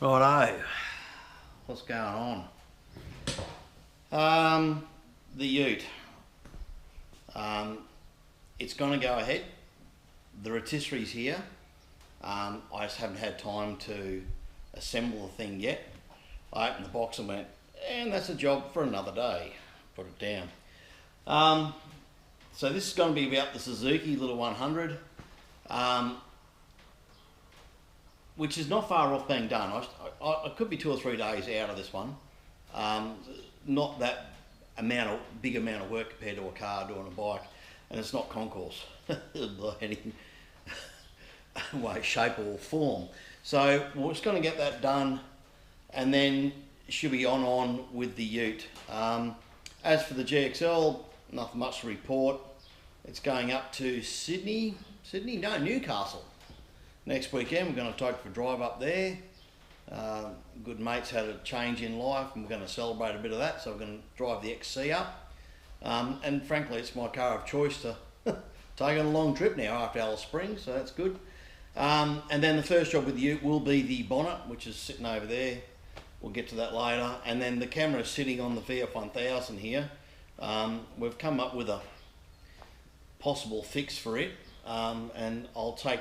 Righto, what's going on? The ute. It's going to go ahead. The rotisserie's here. I just haven't had time to assemble the thing yet. I opened the box and went, and that's a job for another day. Put it down. So this is going to be about the Suzuki little 100. Which is not far off being done. I could be 2 or 3 days out of this one. Not that big amount of work compared to a car doing a bike, and it's not concourse by any way, shape or form. So we're just going to get that done, and then should be on with the ute. As for the GXL, nothing much to report. It's going up to Newcastle. Next weekend we're going to take it for a drive up there. Good mates had a change in life and we're going to celebrate a bit of that, so we're going to drive the XC up. And frankly it's my car of choice to take on a long trip now after Alice Springs, so that's good. And then the first job with the ute will be the bonnet, which is sitting over there. We'll get to that later. And then the camera is sitting on the VF1000 here. We've come up with a possible fix for it, and I'll take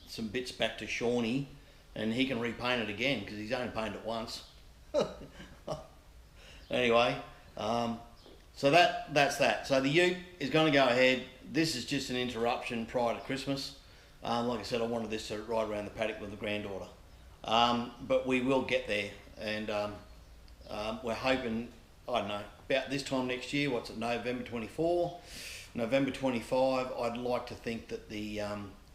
some bits back to Shawnee and he can repaint it again because he's only painted it once. Anyway, so that's that. So the ute is going to go ahead. This is just an interruption prior to Christmas. Like I said, I wanted this to ride around the paddock with the granddaughter. But we will get there, and we're hoping, I don't know, about this time next year, what's it, November 24, November 25, I'd like to think that the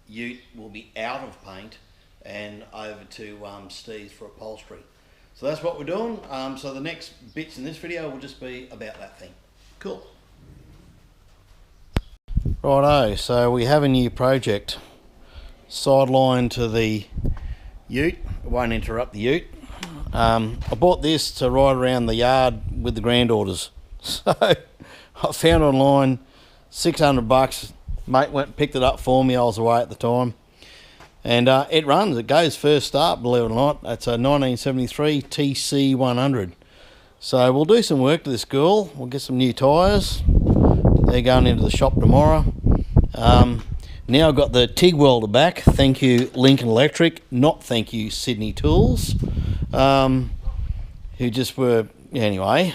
ute will be out of paint and over to Steve's for upholstery. So that's what we're doing. So the next bits in this video will just be about that thing. Cool. Righto, so we have a new project. Sideline to the ute. It won't interrupt the ute. I bought this to ride around the yard with the granddaughters. So I found online, $600. Mate went and picked it up for me. I was away at the time, and it runs. It goes first start, believe it or not. It's a 1973 TC 100. So we'll do some work to this girl. We'll get some new tyres. They're going into the shop tomorrow. Now I've got the TIG welder back. Thank you Lincoln Electric, not thank you Sydney Tools, who just were, anyway,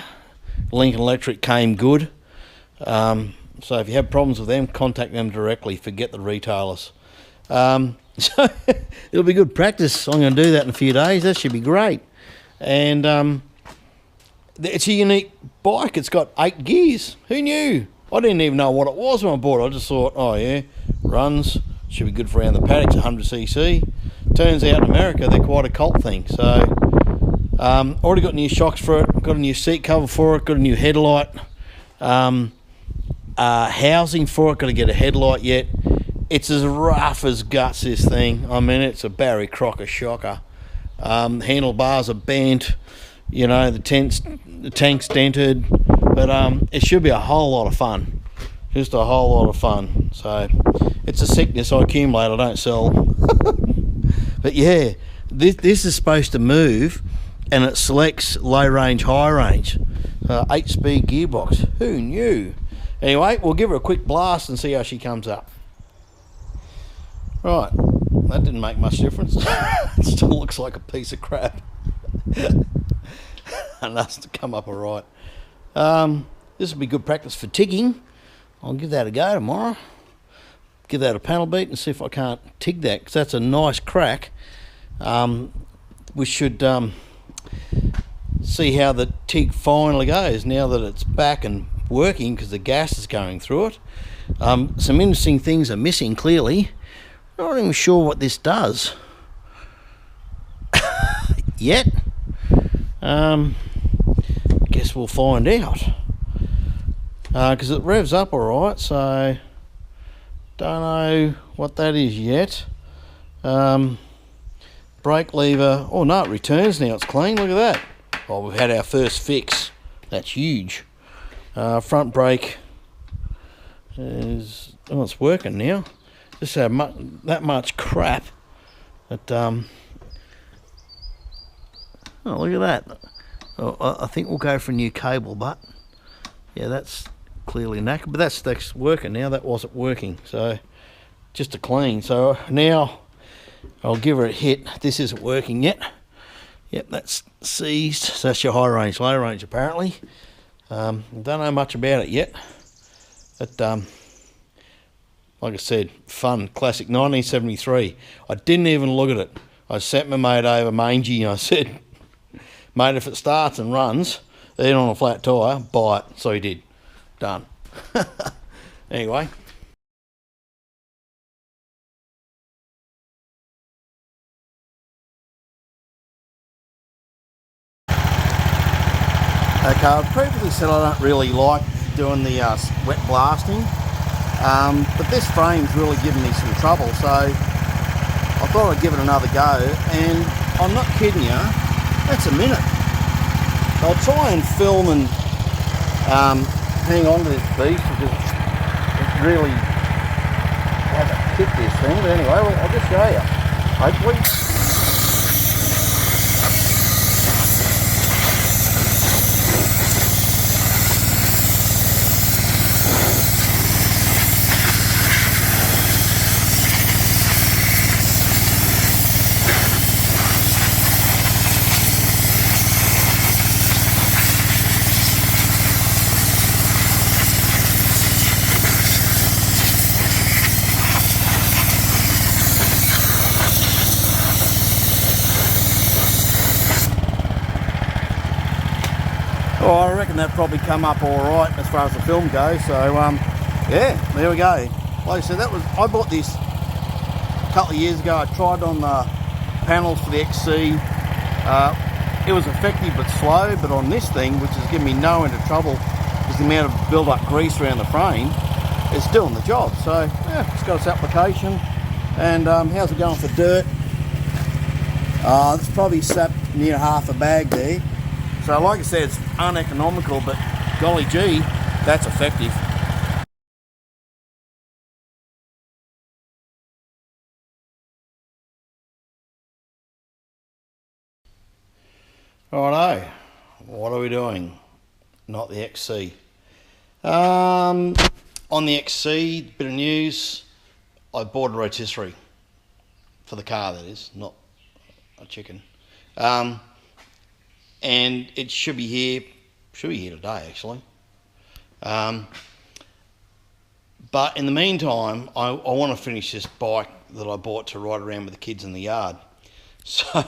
Lincoln Electric came good. So if you have problems with them, contact them directly. Forget the retailers. So it'll be good practice. I'm going to do that in a few days. That should be great. And it's a unique bike. It's got 8 gears. Who knew? I didn't even know what it was when I bought it. I just thought, oh yeah, runs. Should be good for around the paddocks, 100cc. Turns out in America they're quite a cult thing. So already got new shocks for it. Got a new seat cover for it. Got a new headlight. Housing for it, got to get a headlight yet. It's as rough as guts, this thing. I mean, it's a Barry Crocker shocker. Handlebars are bent, you know, the tank's dented, but it should be a whole lot of fun. Just a whole lot of fun. So it's a sickness I accumulate, I don't sell. But yeah, this is supposed to move, and it selects low range, high range. 8-speed gearbox, who knew? Anyway, we'll give her a quick blast and see how she comes up. Right, that didn't make much difference. It still looks like a piece of crap. Enough to come up alright. This will be good practice for tigging. I'll give that a go tomorrow. Give that a panel beat and see if I can't TIG that, because that's a nice crack. We should see how the TIG finally goes now that it's back and working, because the gas is going through it. Some interesting things are missing clearly. I'm not even sure what this does yet. Guess we'll find out, because it revs up alright, so don't know what that is yet. Brake lever, oh no, it returns now, it's clean, look at that. Oh, we've had our first fix. That's huge. Front brake is, oh, it's working now. Just had that much crap that Oh, look at that. Oh, I think we'll go for a new cable, but yeah, that's clearly knackered, but that's working now. That wasn't working, so just a clean. So now I'll give her a hit. This isn't working yet. Yep, that's seized. So that's your high range, low range apparently. Don't know much about it yet, but like I said, fun, classic 1973. I didn't even look at it. I sent my mate over Mangy and I said, mate, if it starts and runs, even on a flat tyre, buy it. So he did. Done. Anyway. Okay, I've previously said I don't really like doing the wet blasting, but this frame's really giving me some trouble, so I thought I'd give it another go, and I'm not kidding you, that's a minute. I'll try and film and hang on to this beast because it really hasn't kicked this thing, but anyway, I'll just show you, hopefully. Oh, I reckon that probably come up all right as far as the film goes. So yeah, there we go. Like I said, I bought this a couple of years ago. I tried on the panels for the XC. It was effective but slow, but on this thing, which is giving me no end of trouble because the amount of build-up grease around the frame, it's doing the job. So yeah, it's got its application. And how's it going for dirt? It's probably sat near half a bag there. So like I said, it's uneconomical, but golly gee, that's effective. Righto, what are we doing? Not the XC. On the XC, bit of news, I bought a rotisserie. For the car, that is, not a chicken. And it should be here today actually. But in the meantime, I want to finish this bike that I bought to ride around with the kids in the yard. So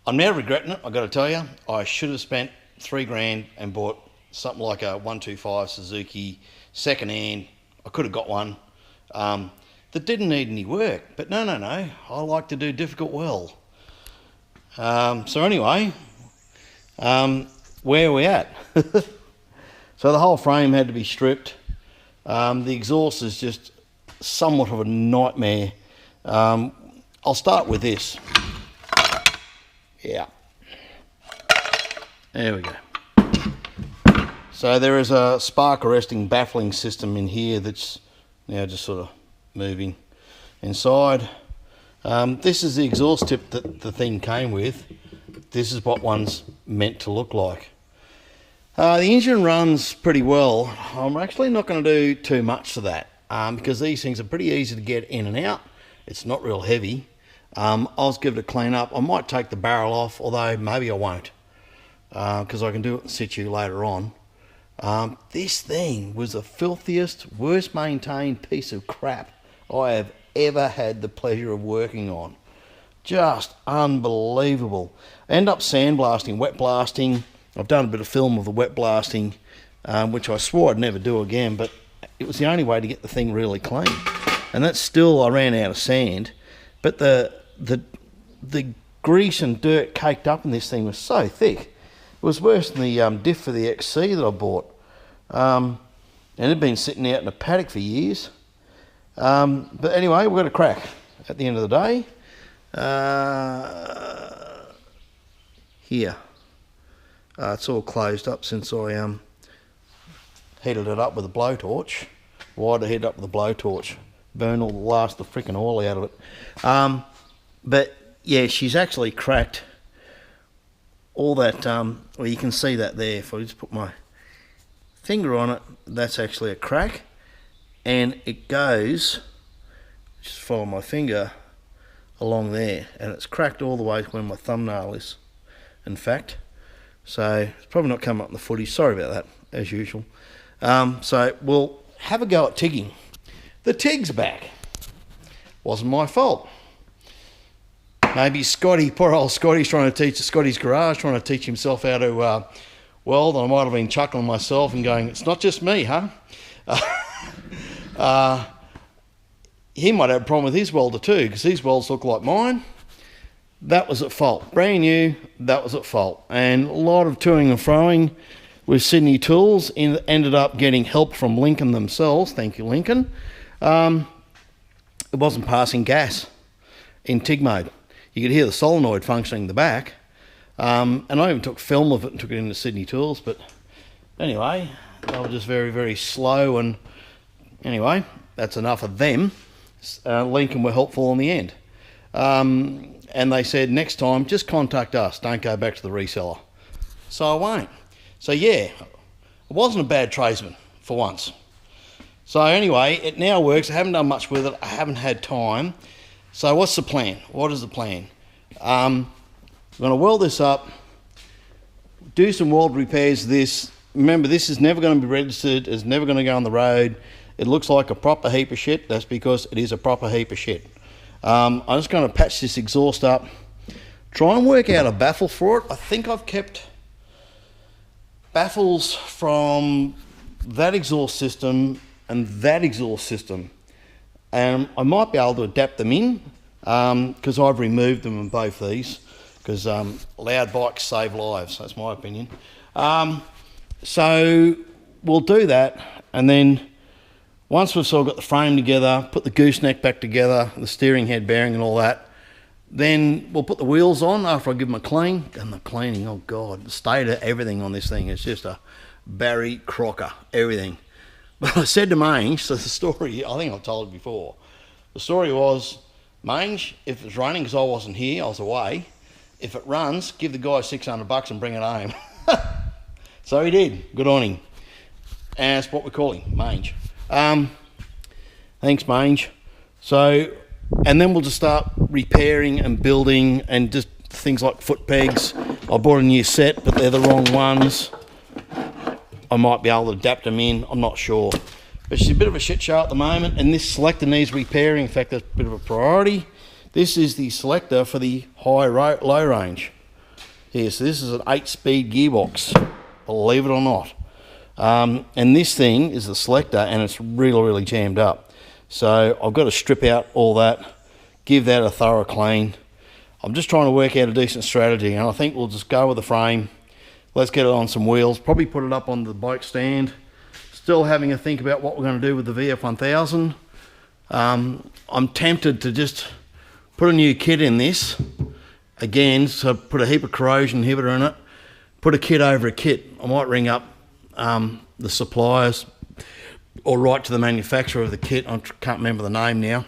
I'm now regretting it, I've got to tell you. I should have spent $3 and bought something like a 125 Suzuki second hand. I could have got one that didn't need any work, but no, I like to do difficult well. So anyway, where are we at? So the whole frame had to be stripped. The exhaust is just somewhat of a nightmare. I'll start with this. Yeah. There we go. So there is a spark arresting baffling system in here that's now just sort of moving inside. This is the exhaust tip that the thing came with. This is what one's meant to look like. The engine runs pretty well. I'm actually not going to do too much to that because these things are pretty easy to get in and out. It's not real heavy. I'll just give it a clean up. I might take the barrel off, although maybe I won't because I can do it in situ later on. This thing was the filthiest, worst maintained piece of crap I have ever had the pleasure of working on. Just unbelievable. I end up sandblasting, wet blasting. I've done a bit of film of the wet blasting, which I swore I'd never do again, but it was the only way to get the thing really clean. And that's still, I ran out of sand, but the grease and dirt caked up in this thing was so thick. It was worse than the diff for the XC that I bought. And it had been sitting out in a paddock for years. But anyway, we've got a crack at the end of the day. Here. It's all closed up since I heated it up with a blowtorch. Wired the head up with a blowtorch. Burn all the last of the freaking oil out of it. But yeah, she's actually cracked all that, well, you can see that there. If I just put my finger on it, that's actually a crack, and it goes, just follow my finger along there, and it's cracked all the way to where my thumbnail is, in fact. So it's probably not come up in the footage, sorry about that, as usual. So we'll have a go at tigging. The TIG's back. Wasn't my fault. Maybe Scotty, poor old Scotty's trying to teach, Scotty's garage, trying to teach himself how to weld, and I might have been chuckling myself and going, it's not just me, huh? He might have a problem with his welder too, because his welds look like mine. That was at fault. Brand new, that was at fault. And a lot of toing and froing with Sydney Tools, ended up getting help from Lincoln themselves. Thank you, Lincoln. It wasn't passing gas in TIG mode. You could hear the solenoid functioning in the back. And I even took film of it and took it into Sydney Tools. But anyway, they were just very, very slow. And anyway, that's enough of them. Lincoln were helpful in the end. And they said, next time, just contact us. Don't go back to the reseller. So I won't. So yeah, it wasn't a bad tradesman for once. So anyway, it now works. I haven't done much with it. I haven't had time. So what's the plan? What is the plan? I'm going to weld this up, do some weld repairs to this. Remember, this is never going to be registered. It's never going to go on the road. It looks like a proper heap of shit. That's because it is a proper heap of shit. I'm just going to patch this exhaust up, try and work out a baffle for it. I think I've kept baffles from that exhaust system and that exhaust system, and I might be able to adapt them in, because I've removed them in both these, because loud bikes save lives. That's my opinion. So we'll do that, and then once we've sort of got the frame together, put the gooseneck back together, the steering head bearing and all that, then we'll put the wheels on after I give them a clean. And the cleaning, oh God, the state of everything on this thing is just a Barry Crocker, everything. But I said to Mange, so the story, I think I've told it before, the story was, Mange, if it's raining, because I wasn't here, I was away, if it runs, give the guy $600 and bring it home. So he did, good on him. And that's what we call him, Mange. Thanks, Mange. So, and then we'll just start repairing and building, and just things like foot pegs. I bought a new set, but they're the wrong ones. I might be able to adapt them in, I'm not sure. But she's a bit of a shit show at the moment, and this selector needs repairing. In fact, that's a bit of a priority. This is the selector for the low range. Here, so this is an 8-speed gearbox, believe it or not. And this thing is the selector, and it's really, really jammed up. So I've got to strip out all that, give that a thorough clean. I'm just trying to work out a decent strategy, and I think we'll just go with the frame. Let's get it on some wheels, probably put it up on the bike stand. Still having a think about what we're going to do with the VF1000. I'm tempted to just put a new kit in this. Again, so put a heap of corrosion inhibitor in it. Put a kit over a kit. I might ring up the suppliers or write to the manufacturer of the kit. I can't remember the name now.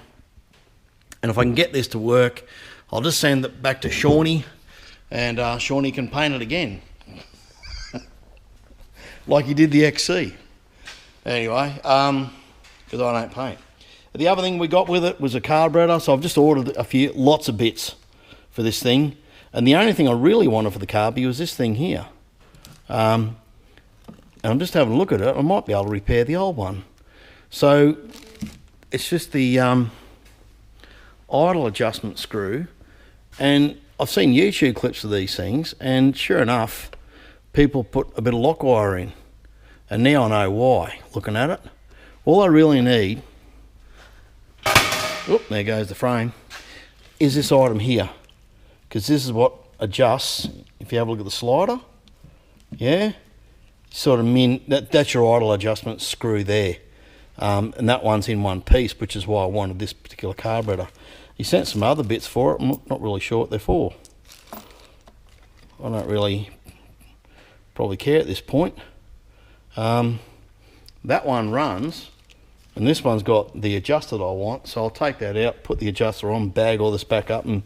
And if I can get this to work, I'll just send it back to Shawnee, and Shawnee can paint it again. Like he did the XC. Anyway, because I don't paint. The other thing we got with it was a carburetor, so I've just ordered lots of bits for this thing. And the only thing I really wanted for the carby was this thing here. And I'm just having a look at it. I might be able to repair the old one. So it's just the idle adjustment screw. And I've seen YouTube clips of these things, and sure enough, people put a bit of lock wire in. And now I know why, looking at it. All I really need, oop, there goes the frame, is this item here. Because this is what adjusts, if you have a look at the slider, yeah, sort of that's your idle adjustment screw there. And that one's in one piece, which is why I wanted this particular carburetor. He sent some other bits for it. I'm not really sure what they're for. I don't really probably care at this point. That one runs, and this one's got the adjuster that I want, so I'll take that out, put the adjuster on, bag all this back up, and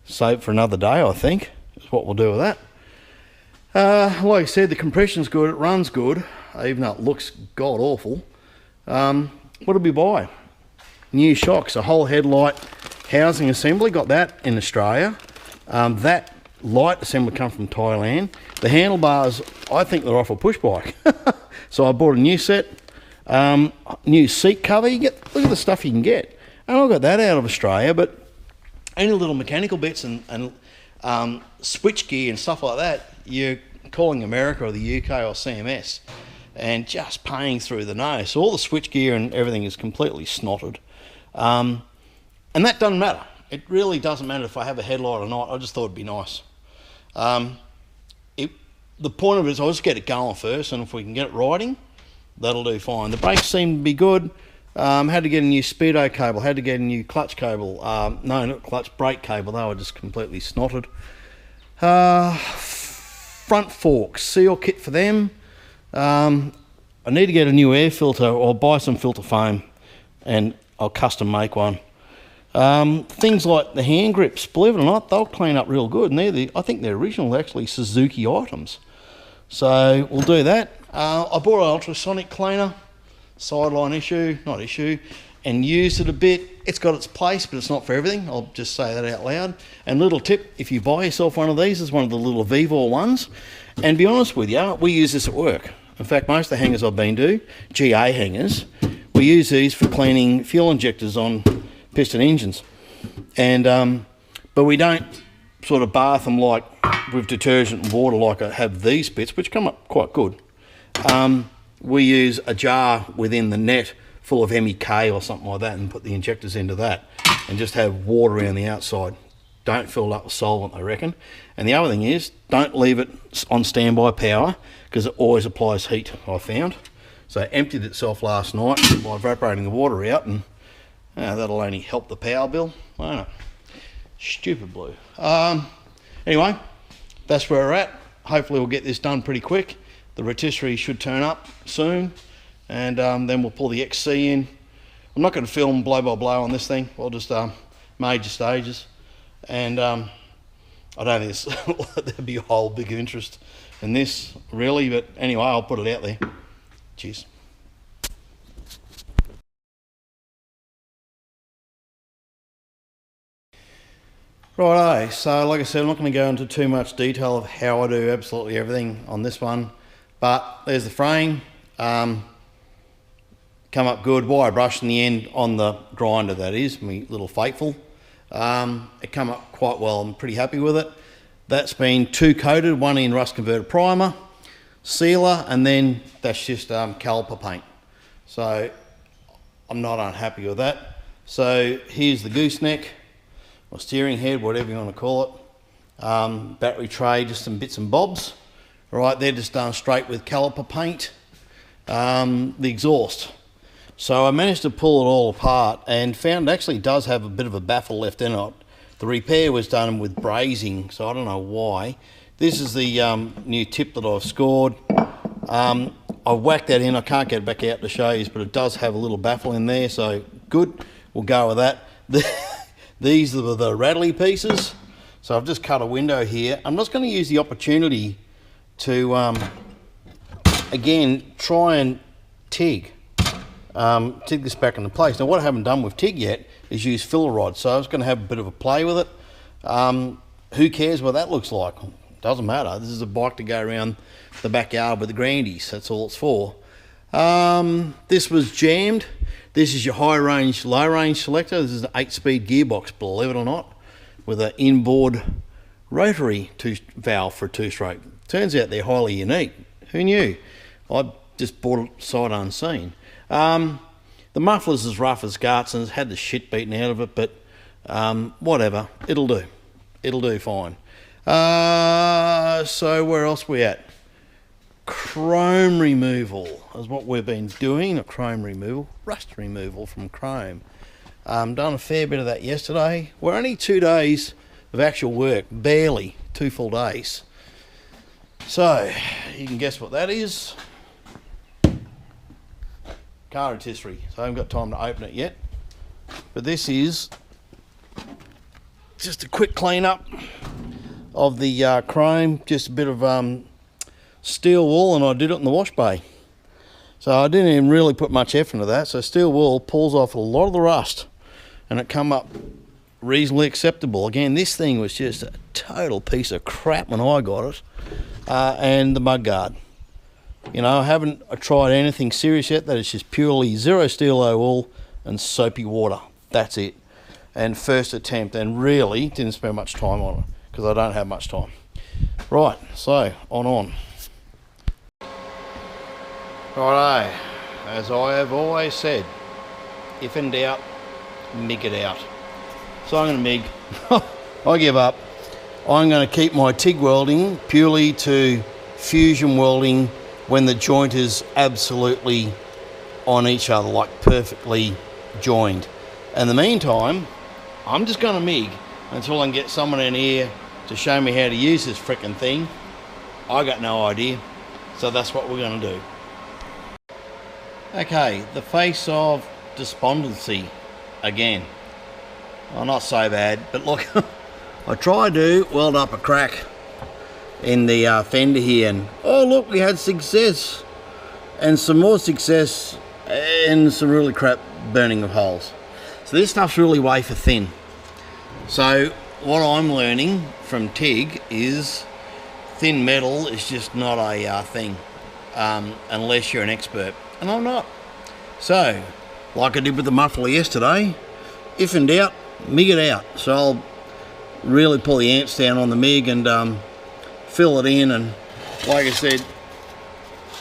save it for another day, I think, is what we'll do with that. Like I said, the compression's good, it runs good, even though it looks god awful. What did we buy? New shocks, a whole headlight housing assembly, got that in Australia. That light assembly come from Thailand. The handlebars, I think they're off a push bike. So I bought a new set, new seat cover. Look at the stuff you can get. And I got that out of Australia, but any little mechanical bits and switch gear and stuff like that, you're calling America or the UK or CMS and just paying through the nose. So all the switch gear and everything is completely snotted. And that doesn't matter. It really doesn't matter if I have a headlight or not. I just thought it'd be nice. The point of it is I'll just get it going first, and if we can get it riding, that'll do fine. The brakes seem to be good. Had to get a new speedo cable, had to get a new clutch cable. No, not clutch, brake cable. They were just completely snotted. Front forks, seal kit for them. I need to get a new air filter or buy some filter foam, and I'll custom make one. Things like the hand grips, believe it or not, they'll clean up real good, and I think they're original, actually Suzuki items. So we'll do that. I bought an ultrasonic cleaner, sideline issue, and used it a bit. It's got its place, but it's not for everything. I'll just say that out loud. And little tip, if you buy yourself one of these, it's one of the little Vivor ones. And be honest with you, we use this at work. In fact, most of the hangars I've been to, GA hangars, we use these for cleaning fuel injectors on piston engines. And but we don't sort of bath them like with detergent and water like I have these bits, which come up quite good. We use a jar within the net full of MEK or something like that and put the injectors into that and just have water around the outside. Don't fill it up with solvent, I reckon. And the other thing is, don't leave it on standby power because it always applies heat, I found. So it emptied itself last night by evaporating the water out, and that'll only help the power bill, won't it? Stupid blue. Anyway, that's where we're at. Hopefully we'll get this done pretty quick. The rotisserie should turn up soon, and then we'll pull the XC in. I'm not going to film blow by blow on this thing. We'll just major stages, and I don't think there'd be a whole big interest in this really, but anyway, I'll put it out there. Cheers. Righto, so like I said, I'm not going to go into too much detail of how I do absolutely everything on this one, but there's the frame, come up good, wire brush in the end on the grinder, that is, my little Faithful. It come up quite well, I'm pretty happy with it. That's been two coated, one in rust converted primer, sealer, and then that's just caliper paint. So I'm not unhappy with that. So here's the gooseneck, or steering head, whatever you want to call it. Battery tray, just some bits and bobs. All right, they're just done straight with caliper paint. The exhaust. So I managed to pull it all apart and found it actually does have a bit of a baffle left in it. The repair was done with brazing, so I don't know why. This is the new tip that I've scored. I whacked that in, I can't get it back out to show you, but it does have a little baffle in there, so good, we'll go with that. These are the rattly pieces. So I've just cut a window here. I'm just going to use the opportunity to, again, try and TIG this back into place. Now what I haven't done with TIG yet is use filler rod, so I was going to have a bit of a play with it. Who cares what that looks like? Doesn't matter. This is a bike to go around the backyard with the grandies. That's all it's for. This was jammed. This is your high range, low range selector. This is an 8-speed gearbox, believe it or not, with an inboard rotary valve for a two-stroke. Turns out they're highly unique. Who knew? I just bought it sight unseen. The muffler's as rough as guts and it's had the shit beaten out of it, but whatever, it'll do. It'll do fine. So where else we at? Chrome removal is what we've been doing. Not chrome removal, rust removal from chrome. Done a fair bit of that yesterday. We're only 2 days of actual work, barely 2 full days. So you can guess what that is. Car rotisserie. So I haven't got time to open it yet, but this is just a quick clean up of the chrome. Just a bit of steel wool, and I did it in the wash bay. So I didn't even really put much effort into that. So steel wool pulls off a lot of the rust, and it come up reasonably acceptable. Again, this thing was just a total piece of crap when I got it. And the mudguard. You know, I haven't tried anything serious yet. That is just purely zero steel wool and soapy water. That's it. And first attempt, and really didn't spend much time on it because I don't have much time. Right, so on. Righto, as I have always said, if in doubt, MIG it out. So I'm going to MIG. I give up. I'm going to keep my TIG welding purely to fusion welding when the joint is absolutely on each other, like perfectly joined. In the meantime, I'm just going to MIG until I can get someone in here to show me how to use this frickin' thing. I got no idea, so that's what we're going to do. Okay, the face of despondency again. Well, not so bad, but look, I tried to weld up a crack in the fender here, and oh look, we had success, and some more success, and some really crap burning of holes. So this stuff's really wafer thin. So what I'm learning from TIG is thin metal is just not a thing, unless you're an expert, and I'm not. So, like I did with the muffler yesterday, if in doubt, MIG it out. So I'll really pull the amps down on the MIG and fill it in, and like I said,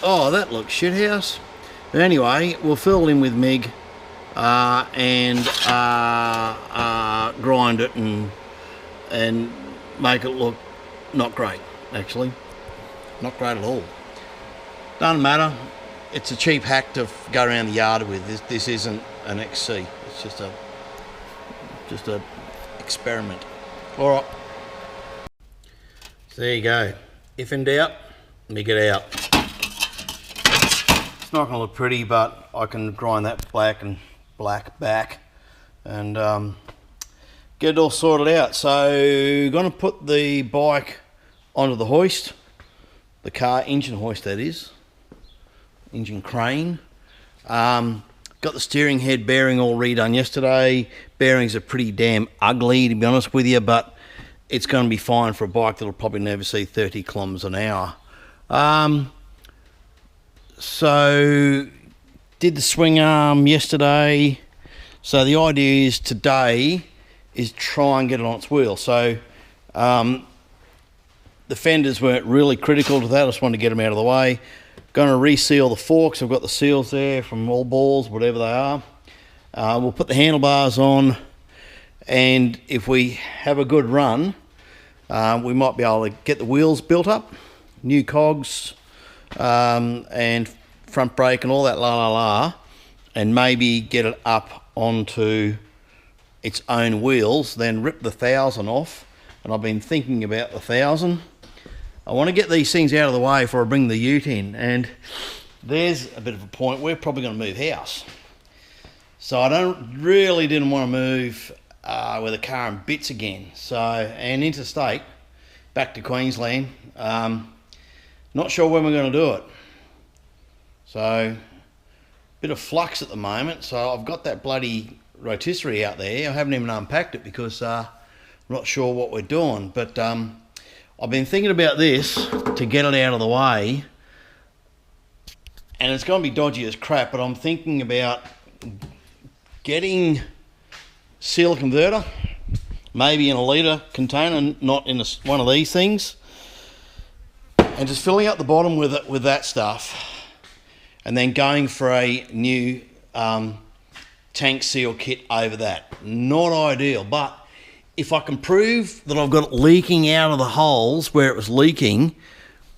oh, that looks shithouse. But anyway, we'll fill it in with MIG and grind it and make it look not great, actually. Not great at all. Doesn't matter. It's a cheap hack to go around the yard with. This isn't an XC. It's just a experiment. All right. So there you go. If in doubt, MIG it out. It's not going to look pretty, but I can grind that black back and get it all sorted out. So going to put the bike onto the hoist, the car engine hoist, that is, engine crane. Got the steering head bearing all redone yesterday. Bearings are pretty damn ugly, to be honest with you, but it's going to be fine for a bike that'll probably never see 30 kilometers an hour. So did the swing arm yesterday. So the idea is today is try and get it on its wheel. So the fenders weren't really critical to that. I just wanted to get them out of the way. Going to reseal the forks. I've got the seals there from all balls, whatever they are. We'll put the handlebars on, and if we have a good run, we might be able to get the wheels built up, new cogs, and front brake and all that and maybe get it up onto its own wheels, then rip the 1000 off. And I've been thinking about the 1000. I want to get these things out of the way before I bring the ute in, and there's a bit of a point. We're probably going to move house, so I didn't want to move with a car in bits again. So, and interstate back to Queensland. Not sure when we're going to do it. So, bit of flux at the moment. So I've got that bloody rotisserie out there. I haven't even unpacked it because I'm not sure what we're doing, but I've been thinking about this to get it out of the way, and it's going to be dodgy as crap, but I'm thinking about getting seal converter, maybe in a litre container, not in one of these things, and just filling up the bottom with that stuff, and then going for a new tank seal kit over that. Not ideal, but if I can prove that I've got it leaking out of the holes where it was leaking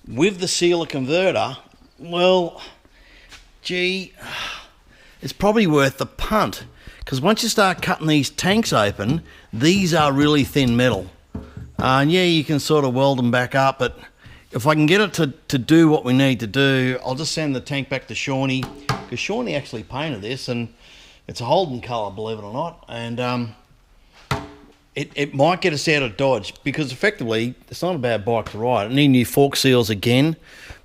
with the sealer converter, well, gee, it's probably worth the punt. Because once you start cutting these tanks open, these are really thin metal. And yeah, you can sort of weld them back up, but if I can get it to do what we need to do, I'll just send the tank back to Shawnee, because Shawnee actually painted this, and it's a Holden colour, believe it or not, and it might get us out of Dodge, because effectively it's not a bad bike to ride. I need new fork seals again,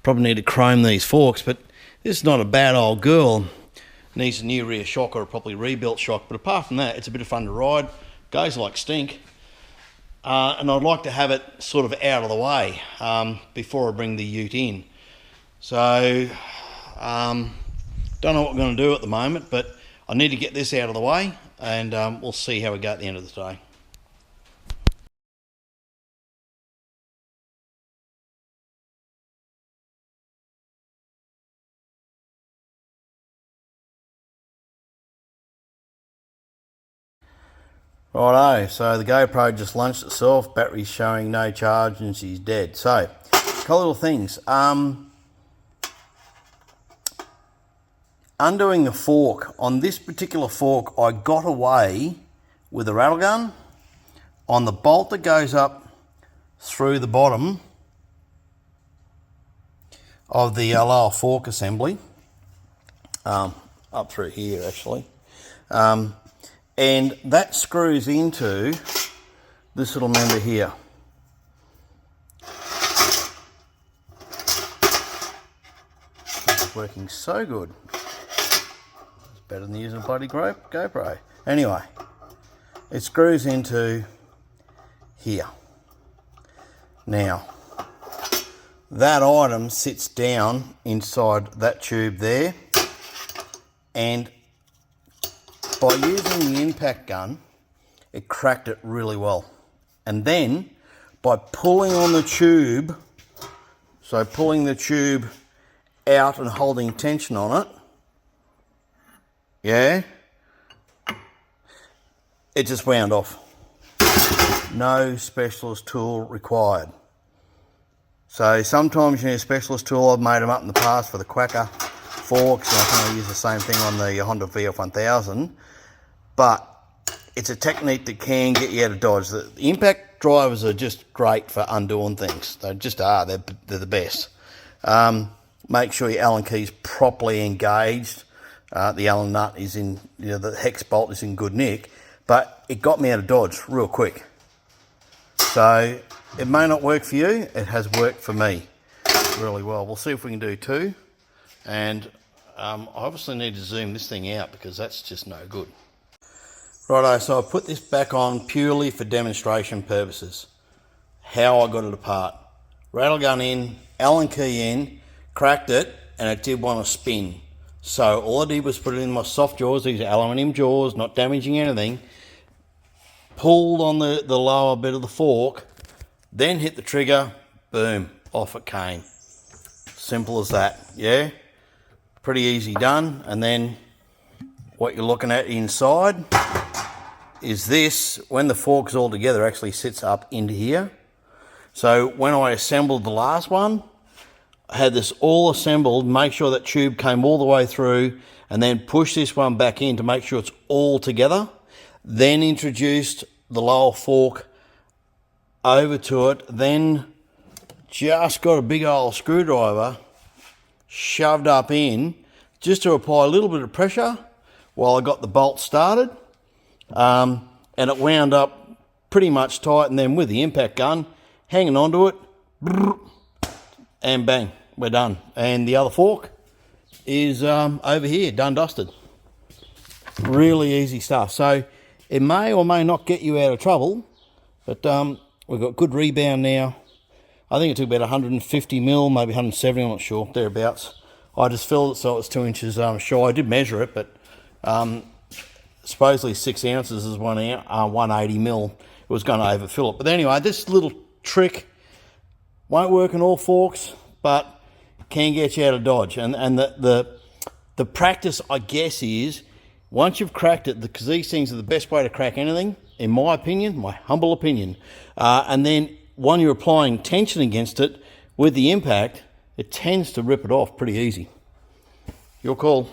Probably need to chrome these forks, but this is not a bad old girl. Needs a new rear shock or a properly rebuilt shock, but apart from that, it's a bit of fun to ride. Goes like stink. And I'd like to have it sort of out of the way before I bring the ute in. So, don't know what we're going to do at the moment, but I need to get this out of the way, and we'll see how we go at the end of the day. Righto, so the GoPro just launched itself, battery's showing no charge and she's dead. So, a couple little things. Undoing the fork. On this particular fork, I got away with the rattle gun on the bolt that goes up through the bottom of the lower fork assembly. Up through here actually. And that screws into this little member here. It's working so good. It's better than using a bloody GoPro. Anyway, it screws into here. Now, that item sits down inside that tube there, and by using the impact gun, it cracked it really well. And then, by pulling on the tube, so pulling the tube out and holding tension on it, yeah, it just wound off. No specialist tool required. So sometimes you need a specialist tool. I've made them up in the past for the Quacker forks, and I think I use the same thing on the Honda VF1000. But it's a technique that can get you out of dodge. The impact drivers are just great for undoing things. They just are. They're the best. Make sure your Allen key's properly engaged. The Allen nut is in, the hex bolt is in good nick. But it got me out of dodge real quick. So it may not work for you. It has worked for me really well. We'll see if we can do two. And I obviously need to zoom this thing out because that's just no good. Righto, so I put this back on purely for demonstration purposes. How I got it apart. Rattle gun in, Allen key in, cracked it, and it did want to spin. So all I did was put it in my soft jaws. These are aluminium jaws, not damaging anything. Pulled on the lower bit of the fork, then hit the trigger, boom, off it came. Simple as that, yeah? Pretty easy done. And then what you're looking at inside is this, when the fork's all together, actually sits up into here. So when I assembled the last one, I had this all assembled, make sure that tube came all the way through, and then push this one back in to make sure it's all together. Then introduced the lower fork over to it, then just got a big old screwdriver shoved up in just to apply a little bit of pressure while I got the bolt started. And it wound up pretty much tight, and then with the impact gun hanging onto it, and bang, we're done. And the other fork is over here, done dusted. Really easy stuff. So it may or may not get you out of trouble, but we've got good rebound now. I think it took about 150 mil, maybe 170, I'm not sure, thereabouts. I just filled it so it was 2 inches shy. I did measure it, but supposedly 6 ounces is 180 mil. It was going to overfill it. But anyway, this little trick won't work on all forks, but can get you out of dodge. And the practice, I guess, is once you've cracked it, because these things are the best way to crack anything, in my opinion, my humble opinion. And then when you're applying tension against it with the impact, it tends to rip it off pretty easy. Your call.